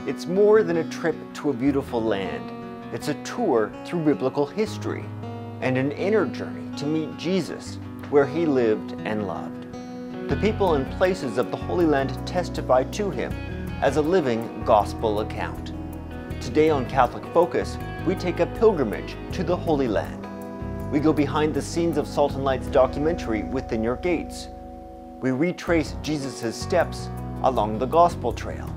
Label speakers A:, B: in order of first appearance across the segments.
A: It's more than a trip to a beautiful land. It's a tour through biblical history and an inner journey to meet Jesus, where he lived and loved. The people and places of the Holy Land testify to him as a living gospel account. Today on Catholic Focus, we take a pilgrimage to the Holy Land. We go behind the scenes of Salt and Light's documentary, Within Your Gates. We retrace Jesus' steps along the Gospel Trail.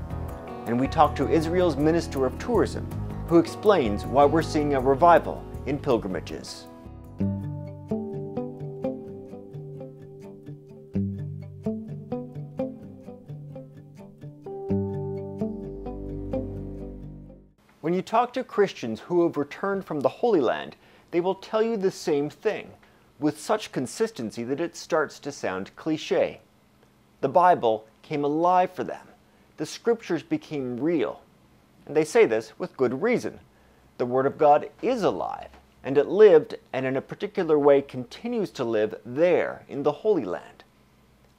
A: And we talk to Israel's Minister of Tourism, who explains why we're seeing a revival in pilgrimages. When you talk to Christians who have returned from the Holy Land, they will tell you the same thing, with such consistency that it starts to sound cliché. The Bible came alive for them. The Scriptures became real. And they say this with good reason. The Word of God is alive, and it lived, and in a particular way continues to live there in the Holy Land.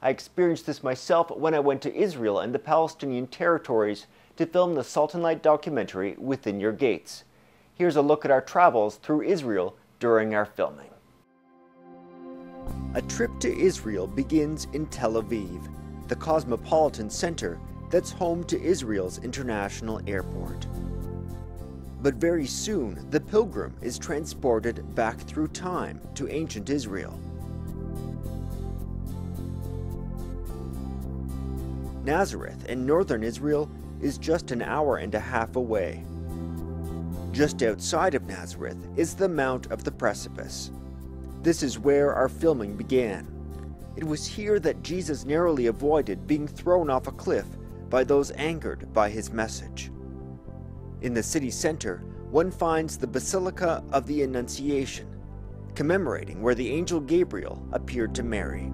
A: I experienced this myself when I went to Israel and the Palestinian territories to film the Salt and Light documentary, Within Your Gates. Here's a look at our travels through Israel during our filming. A trip to Israel begins in Tel Aviv, the cosmopolitan center that's home to Israel's international airport. But very soon, the pilgrim is transported back through time to ancient Israel. Nazareth in northern Israel is just an hour and a half away. Just outside of Nazareth is the Mount of the Precipice. This is where our filming began. It was here that Jesus narrowly avoided being thrown off a cliff by those angered by his message. In the city center, one finds the Basilica of the Annunciation, commemorating where the angel Gabriel appeared to Mary.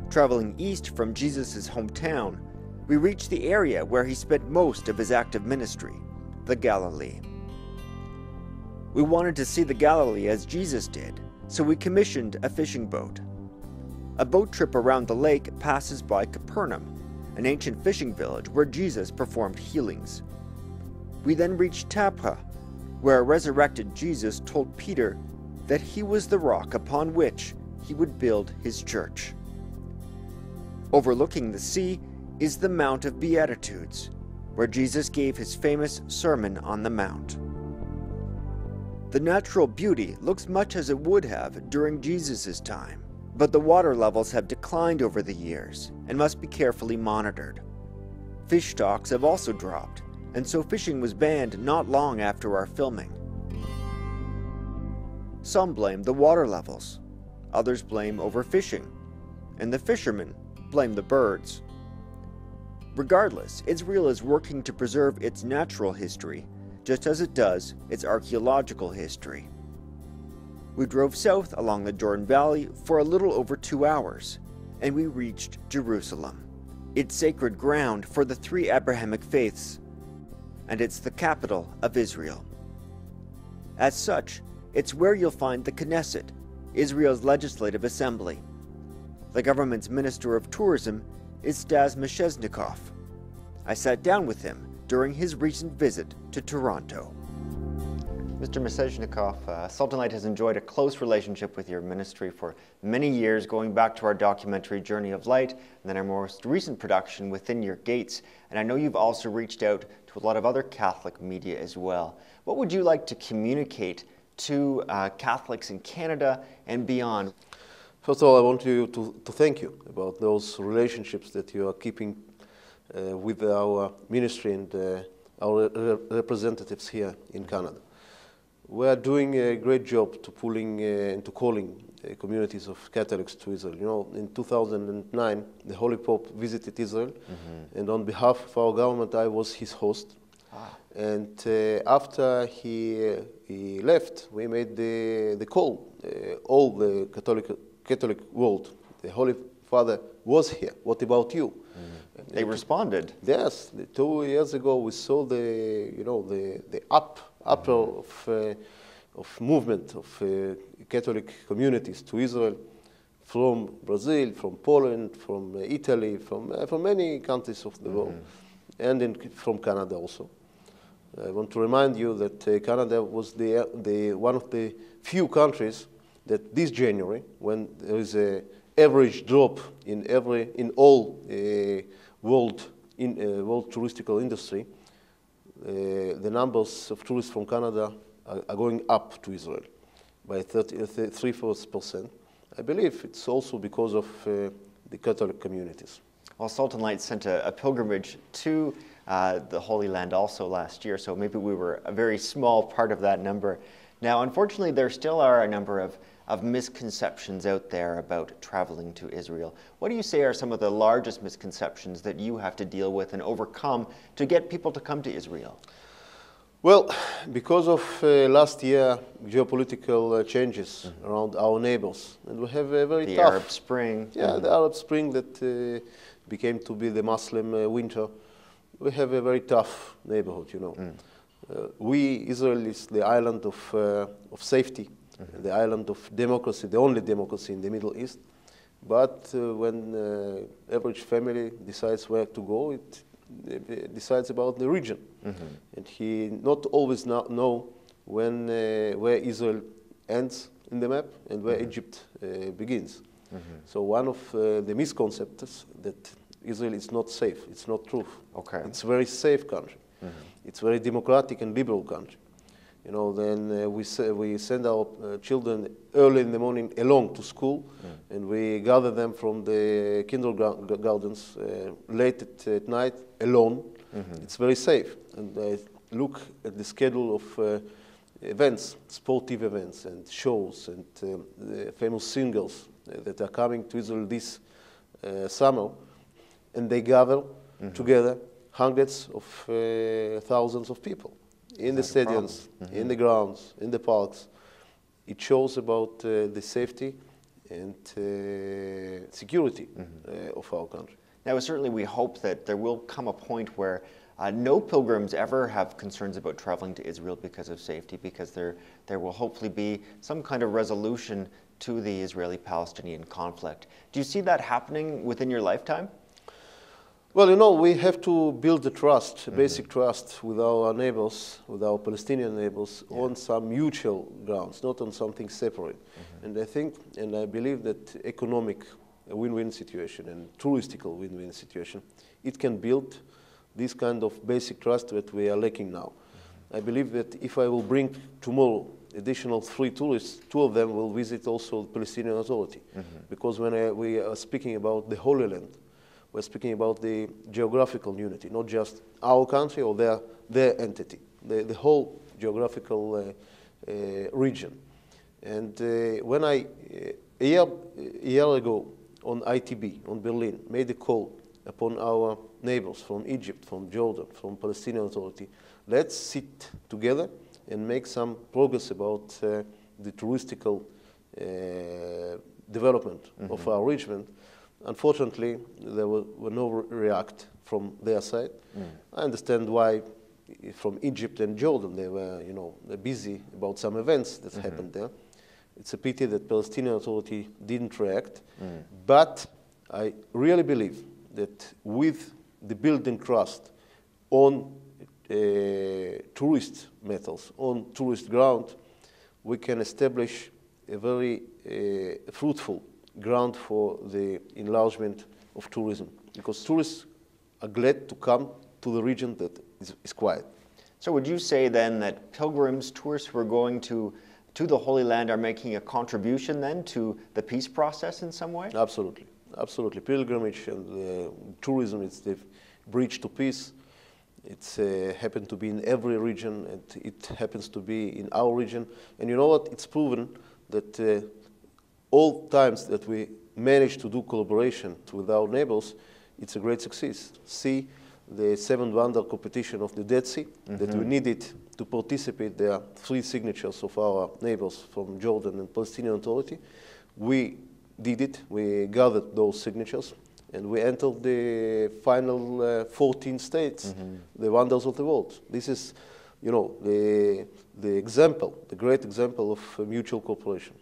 A: Traveling east from Jesus' hometown, we reach the area where he spent most of his active ministry, the Galilee. We wanted to see the Galilee as Jesus did, so we commissioned a fishing boat. A boat trip around the lake passes by Capernaum, an ancient fishing village where Jesus performed healings. We then reach Tabgha, where a resurrected Jesus told Peter that he was the rock upon which he would build his church. Overlooking the sea is the Mount of Beatitudes, where Jesus gave his famous Sermon on the Mount. The natural beauty looks much as it would have during Jesus' time, but the water levels have declined over the years and must be carefully monitored. Fish stocks have also dropped, and so fishing was banned not long after our filming. Some blame the water levels, others blame overfishing, and the fishermen blame the birds. Regardless, Israel is working to preserve its natural history, just as it does its archaeological history. We drove south along the Jordan Valley for a little over 2 hours, and we reached Jerusalem. It's sacred ground for the three Abrahamic faiths, and it's the capital of Israel. As such, it's where you'll find the Knesset, Israel's legislative assembly. The government's Minister of Tourism is Stas Mesheznikov. I sat down with him during his recent visit to Toronto. Mr. Mesheznikov, Salt and Light has enjoyed a close relationship with your ministry for many years, going back to our documentary Journey of Light, and then our most recent production, Within Your Gates. And I know you've also reached out to a lot of other Catholic media as well. What would you like to communicate to Catholics in Canada and beyond?
B: First of all, I want you to thank you about those relationships that you are keeping with our ministry and our representatives here in Canada. We are doing a great job to pulling and to calling communities of Catholics to Israel. You know, in 2009, the Holy Pope visited Israel, and on behalf of our government, I was his host. And after he left, we made the call, all the Catholic world. The Holy Father was here. What about you?
A: They responded.
B: Yes, 2 years ago we saw the upper of movement of Catholic communities to Israel from Brazil, from Poland, from Italy, from many countries of the world. and from Canada also. I want to remind you that Canada was one of the few countries that this January, when there is an average drop in all world touristical industry, the numbers of tourists from Canada are going up to Israel by 3-4%. I believe it's also because of the Catholic communities.
A: Well, Salt and Light sent a pilgrimage to the Holy Land also last year, so maybe we were a very small part of that number. Now, unfortunately, there still are a number of misconceptions out there about traveling to Israel. What do you say are some of the largest misconceptions that you have to deal with and overcome to get people to come to Israel?
B: Well, because of last year geopolitical changes around our neighbors, and we have a very
A: tough... The Arab Spring.
B: Yeah, the Arab Spring that became to be the Muslim winter. We have a very tough neighborhood, you know. Israel is the island of safety, the island of democracy, the only democracy in the Middle East. But when average family decides where to go, it decides about the region. And he not always know where Israel ends in the map and where Egypt begins. So one of the misconceptions that Israel is not safe. It's not true.
A: Okay.
B: It's a very safe country. It's a very democratic and liberal country. You know, then we send our children early in the morning alone to school, and we gather them from the kindergartens late at night alone. It's very safe. And I look at the schedule of events, sportive events and shows and the famous singers that are coming to Israel this summer, and they gather together hundreds of thousands of people in the stadiums, in the grounds, in the parks. It shows about the safety and security of our country.
A: Now, certainly we hope that there will come a point where no pilgrims ever have concerns about traveling to Israel because of safety, because there will hopefully be some kind of resolution to the Israeli-Palestinian conflict. Do you see that happening within your lifetime?
B: Well, you know, we have to build the trust, basic trust with our neighbors, with our Palestinian neighbors, on some mutual grounds, not on something separate. And I think, and I believe that economic win-win situation and touristical win-win situation, it can build this kind of basic trust that we are lacking now. I believe that if I will bring tomorrow additional 3 tourists, 2 of them will visit also the Palestinian Authority. Because when we are speaking about the Holy Land, we're speaking about the geographical unity, not just our country or their entity, the whole geographical region. And when I, a year ago on ITB, on Berlin, made a call upon our neighbors from Egypt, from Jordan, from Palestinian Authority, let's sit together and make some progress about the touristical development of our region. Unfortunately, there were no react from their side. I understand why from Egypt and Jordan they were, you know, busy about some events that happened there. It's a pity that Palestinian Authority didn't react. But I really believe that with the building trust on tourist methods, on tourist ground, we can establish a very fruitful ground for the enlargement of tourism, because tourists are glad to come to the region that is quiet.
A: So would you say then that pilgrims, tourists who are going to the Holy Land are making a contribution then to the peace process in some way?
B: Absolutely, absolutely. Pilgrimage and tourism is the bridge to peace. It's happened to be in every region, and it happens to be in our region. And you know what? It's proven that all times that we manage to do collaboration with our neighbors, it's a great success. See the 7 Wonder competition of the Dead Sea that we needed to participate. There are 3 signatures of our neighbors from Jordan and Palestinian Authority. We did it. We gathered those signatures, and we entered the final 14 states, the wonders of the world. This is, you know, the example, the great example of mutual cooperation.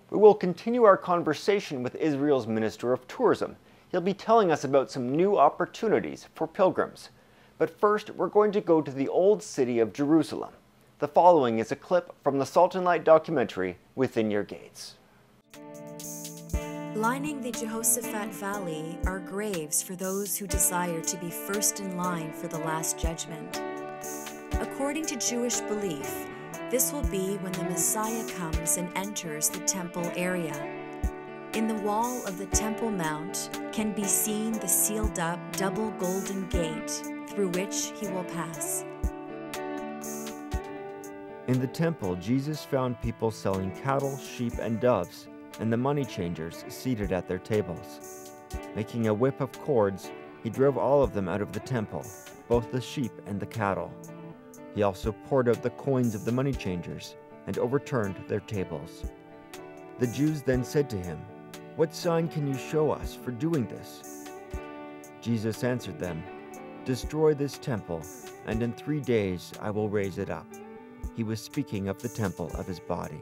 A: We will continue our conversation with Israel's Minister of Tourism. He'll be telling us about some new opportunities for pilgrims. But first, we're going to go to the old city of Jerusalem. The following is a clip from the Salt and Light documentary, Within Your Gates.
C: Lining the Jehoshaphat Valley are graves for those who desire to be first in line for the Last Judgment. According to Jewish belief, this will be when the Messiah comes and enters the temple area. In the wall of the Temple Mount can be seen the sealed-up double golden gate through which he will pass.
A: In the temple, Jesus found people selling cattle, sheep, and doves, and the money changers seated at their tables. Making a whip of cords, he drove all of them out of the temple, both the sheep and the cattle. He also poured out the coins of the money changers and overturned their tables. The Jews then said to him, "What sign can you show us for doing this?" Jesus answered them, "Destroy this temple, and in 3 days I will raise it up." He was speaking of the temple of his body.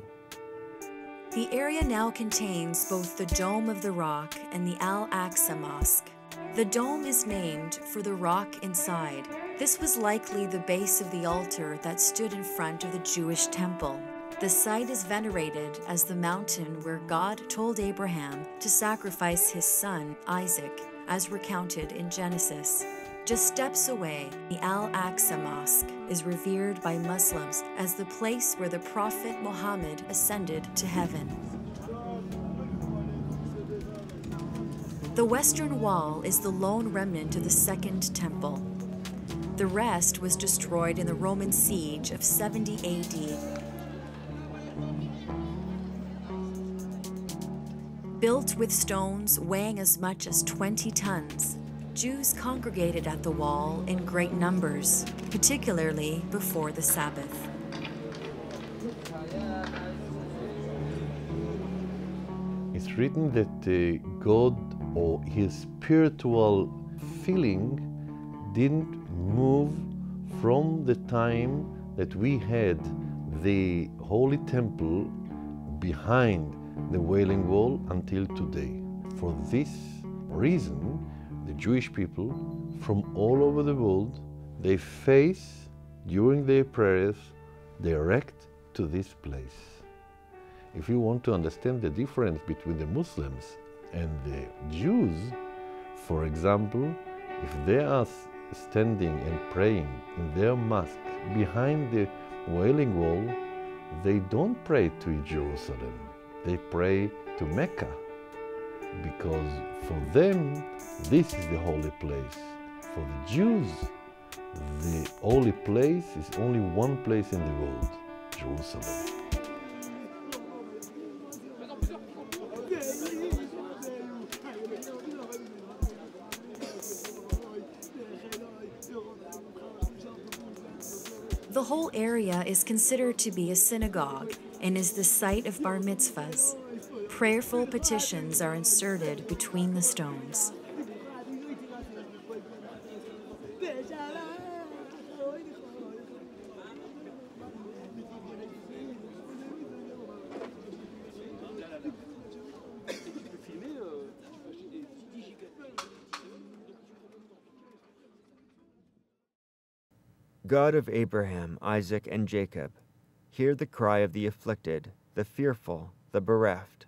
C: The area now contains both the Dome of the Rock and the Al-Aqsa Mosque. The dome is named for the rock inside. This was likely the base of the altar that stood in front of the Jewish temple. The site is venerated as the mountain where God told Abraham to sacrifice his son, Isaac, as recounted in Genesis. Just steps away, the Al-Aqsa Mosque is revered by Muslims as the place where the Prophet Muhammad ascended to heaven. The western wall is the lone remnant of the Second Temple. The rest was destroyed in the Roman siege of 70 AD. Built with stones weighing as much as 20 tons, Jews congregated at the wall in great numbers, particularly before the Sabbath.
D: It's written that God, or his spiritual feeling, didn't move from the time that we had the Holy Temple behind the Wailing Wall until today. For this reason, the Jewish people from all over the world, they face, during their prayers, direct to this place. If you want to understand the difference between the Muslims and the Jews, for example, if they are standing and praying in their mosque behind the Wailing Wall, they don't pray to Jerusalem, they pray to Mecca, because for them this is the holy place. For the Jews, the holy place is only one place in the world, Jerusalem.
C: The whole area is considered to be a synagogue and is the site of bar mitzvahs. Prayerful petitions are inserted between the stones.
A: God of Abraham, Isaac, and Jacob, hear the cry of the afflicted, the fearful, the bereft.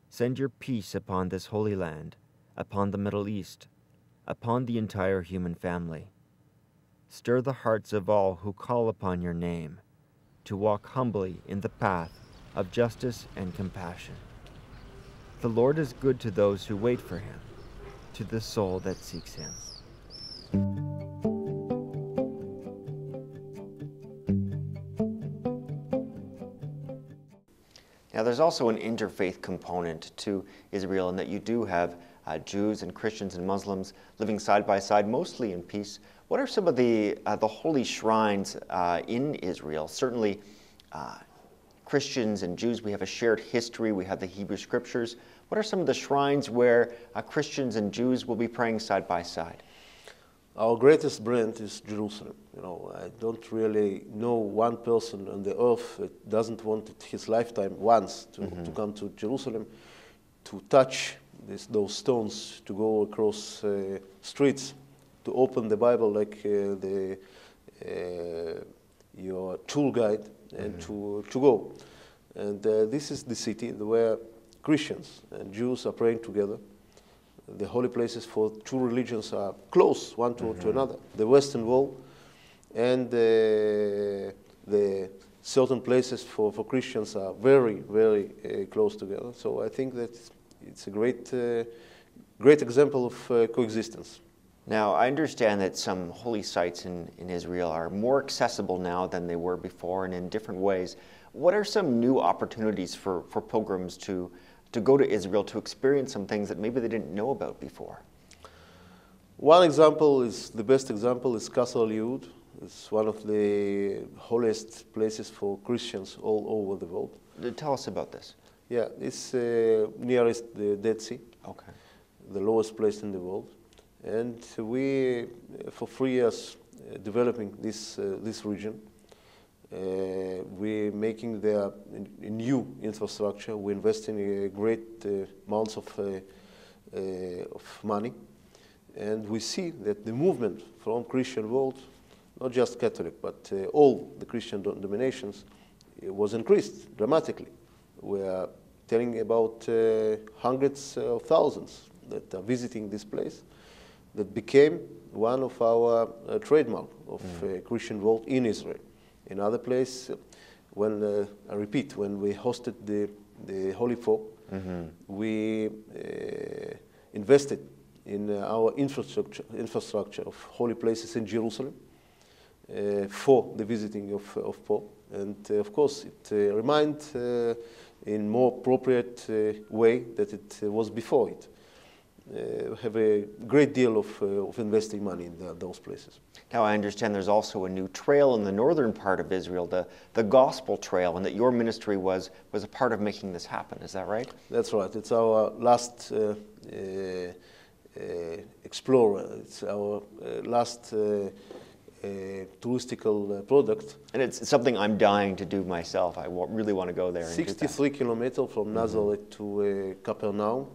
A: Send your peace upon this holy land, upon the Middle East, upon the entire human family. Stir the hearts of all who call upon your name, to walk humbly in the path of justice and compassion. The Lord is good to those who wait for him, to the soul that seeks him. Now, there's also an interfaith component to Israel in that you do have Jews and Christians and Muslims living side by side, mostly in peace. What are some of the holy shrines in Israel? Certainly, Christians and Jews, we have a shared history. We have the Hebrew Scriptures. What are some of the shrines where Christians and Jews will be praying side by side?
B: Our greatest brand is Jerusalem. You know, I don't really know one person on the earth that doesn't want it his lifetime once to come to Jerusalem, to touch those stones, to go across streets, to open the Bible like your tour guide, and to go. And this is the city where Christians and Jews are praying together. The holy places for two religions are close one to another. The Western Wall and the certain places for Christians are very, very close together. So I think that it's a great example of coexistence.
A: Now, I understand that some holy sites in Israel are more accessible now than they were before, and in different ways. What are some new opportunities for pilgrims to go to Israel to experience some things that maybe they didn't know about before?
B: One example is, the best example is Qasr al-Yahud. It's one of the holiest places for Christians all over the world.
A: Tell us about this.
B: Yeah, it's nearest the Dead Sea.
A: Okay.
B: The lowest place in the world. And we, for 3 years, developing this region. We're making there a new infrastructure. We're investing a great amounts of money, and we see that the movement from Christian world, not just Catholic, but all the Christian denominations, was increased dramatically. We are telling about hundreds of thousands that are visiting this place. That became one of our trademark of Christian world in Israel. In other place, when I repeat, when we hosted the Holy Four, we invested in our infrastructure of holy places in Jerusalem for the visiting of Pope, and of course it reminds in more appropriate way that it was before it. Have a great deal of investing money in those places.
A: Now, I understand there's also a new trail in the northern part of Israel, the Gospel Trail, and that your ministry was a part of making this happen. Is that right?
B: That's right. It's our last explorer. It's our last touristical product.
A: And it's something I'm dying to do myself. I really want to go there.
B: 63 kilometers from Nazareth to Capernaum.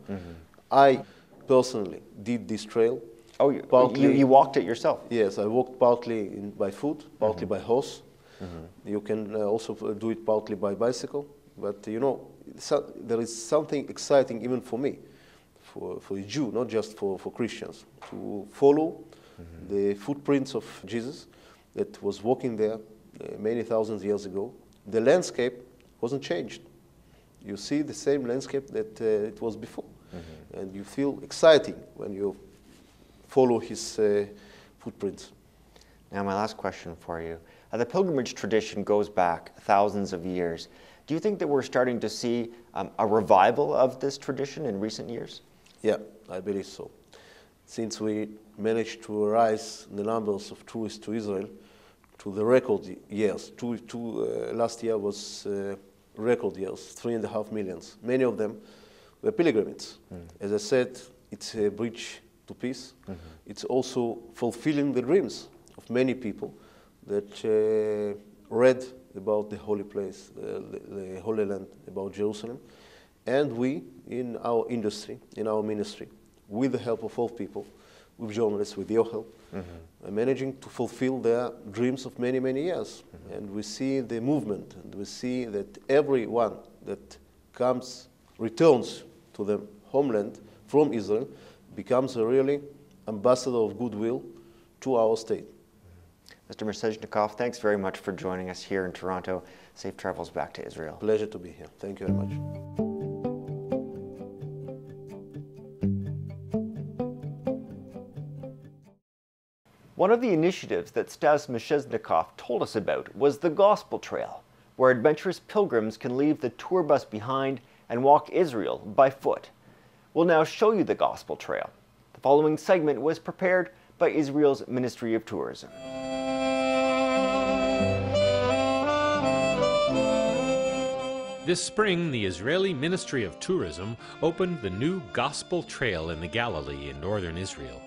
B: I personally did this trail.
A: Oh, you walked it yourself?
B: Yes, I walked partly by foot, partly by horse. You can also do it partly by bicycle. But you know, there is something exciting even for me, for a Jew, not just for Christians, to follow the footprints of Jesus that was walking there many thousands of years ago. The landscape wasn't changed. You see the same landscape that it was before. And you feel exciting when you follow his footprints.
A: Now, my last question for you. The pilgrimage tradition goes back thousands of years. Do you think that we're starting to see a revival of this tradition in recent years?
B: Yeah, I believe so. Since we managed to rise the numbers of tourists to Israel to the record years, last year was record years, 3.5 million. Many of them were pilgrims. As I said, it's a bridge to peace. It's also fulfilling the dreams of many people that read about the holy place, the Holy Land, about Jerusalem. And we, in our industry, in our ministry, with the help of all people, with journalists, with your help, are managing to fulfill their dreams of many, many years. And we see the movement, and we see that everyone that comes, returns to the homeland from Israel, becomes a really ambassador of goodwill to our state.
A: Mr. Mezhezhnikov, thanks very much for joining us here in Toronto. Safe travels back to Israel.
B: Pleasure to be here. Thank you very much.
A: One of the initiatives that Stas Mezhezhnikov told us about was the Gospel Trail, where adventurous pilgrims can leave the tour bus behind and walk Israel by foot. We'll now show you the Gospel Trail. The following segment was prepared by Israel's Ministry of Tourism.
E: This spring, the Israeli Ministry of Tourism opened the new Gospel Trail in the Galilee in northern Israel.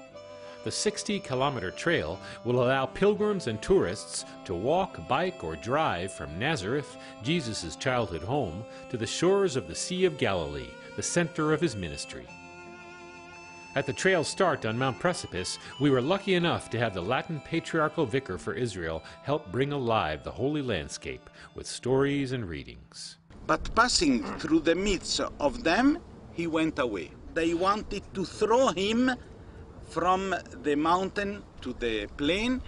E: The 60-kilometer trail will allow pilgrims and tourists to walk, bike, or drive from Nazareth, Jesus' childhood home, to the shores of the Sea of Galilee, the center of his ministry. At the trail's start on Mount Precipice, we were lucky enough to have the Latin Patriarchal Vicar for Israel help bring alive the holy landscape with stories and readings.
F: But passing through the midst of them, he went away. They wanted to throw him from the mountain to the plain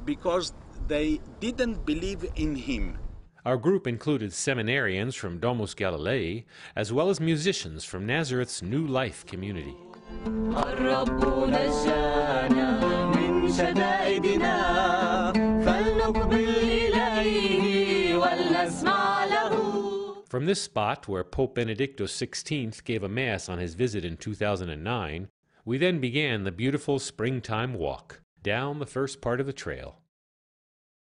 F: because they didn't believe in him.
E: Our group included seminarians from Domus Galilei, as well as musicians from Nazareth's New Life community. From this spot, where Pope Benedictus XVI gave a Mass on his visit in 2009, we then began the beautiful springtime walk down the first part of the trail.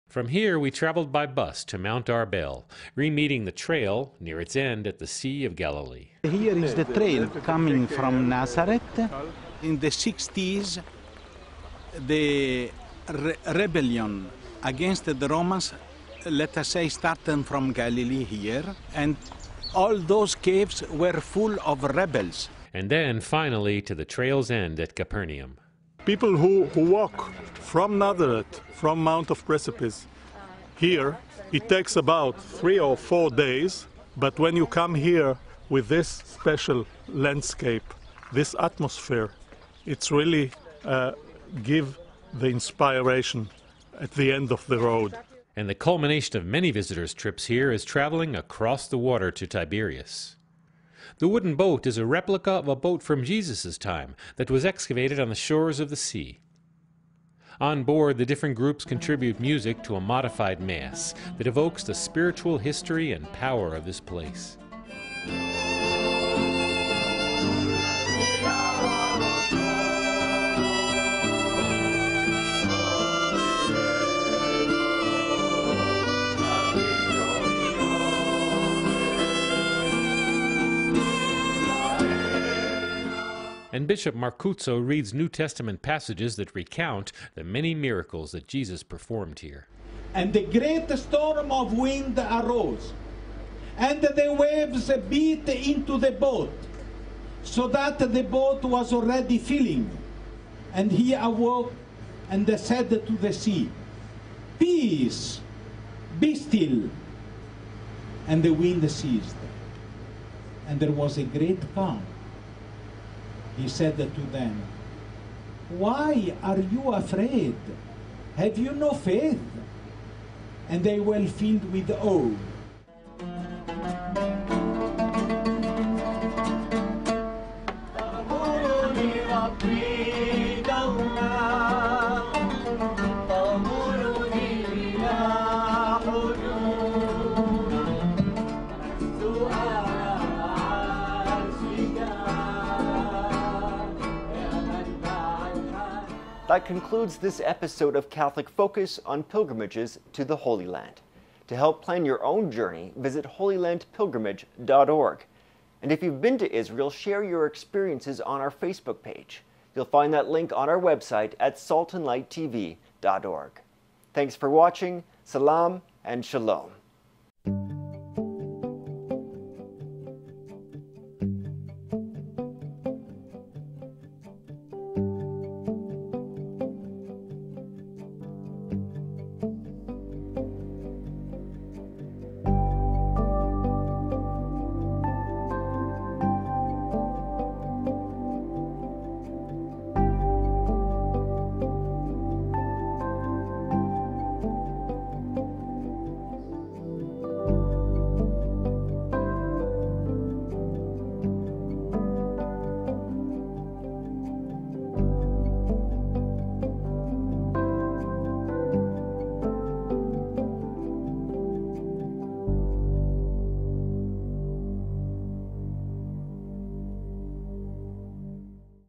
E: From here, we traveled by bus to Mount Arbel, re-meeting the trail near its end at the Sea of Galilee.
F: Here is the trail coming from Nazareth. In the 60s, the rebellion against the Romans, let us say, started from Galilee here, and all those caves were full of rebels.
E: And then, finally, to the trail's end at Capernaum.
G: People who walk from Nazareth, from Mount of Precipice, here, it takes about 3 or 4 days, but when you come here with this special landscape, this atmosphere, it's really give the inspiration at the end of the road.
E: And the culmination of many visitors' trips here is traveling across the water to Tiberias. The wooden boat is a replica of a boat from Jesus' time that was excavated on the shores of the sea. On board, the different groups contribute music to a modified mass that evokes the spiritual history and power of this place. And Bishop Marcuzzo reads New Testament passages that recount the many miracles that Jesus performed here.
H: And a great storm of wind arose, and the waves beat into the boat, so that the boat was already filling. And he awoke and said to the sea, "Peace, be still." And the wind ceased, and there was a great calm. He said to them, "Why are you afraid? Have you no faith?" And they were filled with awe.
A: That concludes this episode of Catholic Focus on pilgrimages to the Holy Land. To help plan your own journey, visit holylandpilgrimage.org. And if you've been to Israel, share your experiences on our Facebook page. You'll find that link on our website at saltandlighttv.org. Thanks for watching, salam and shalom.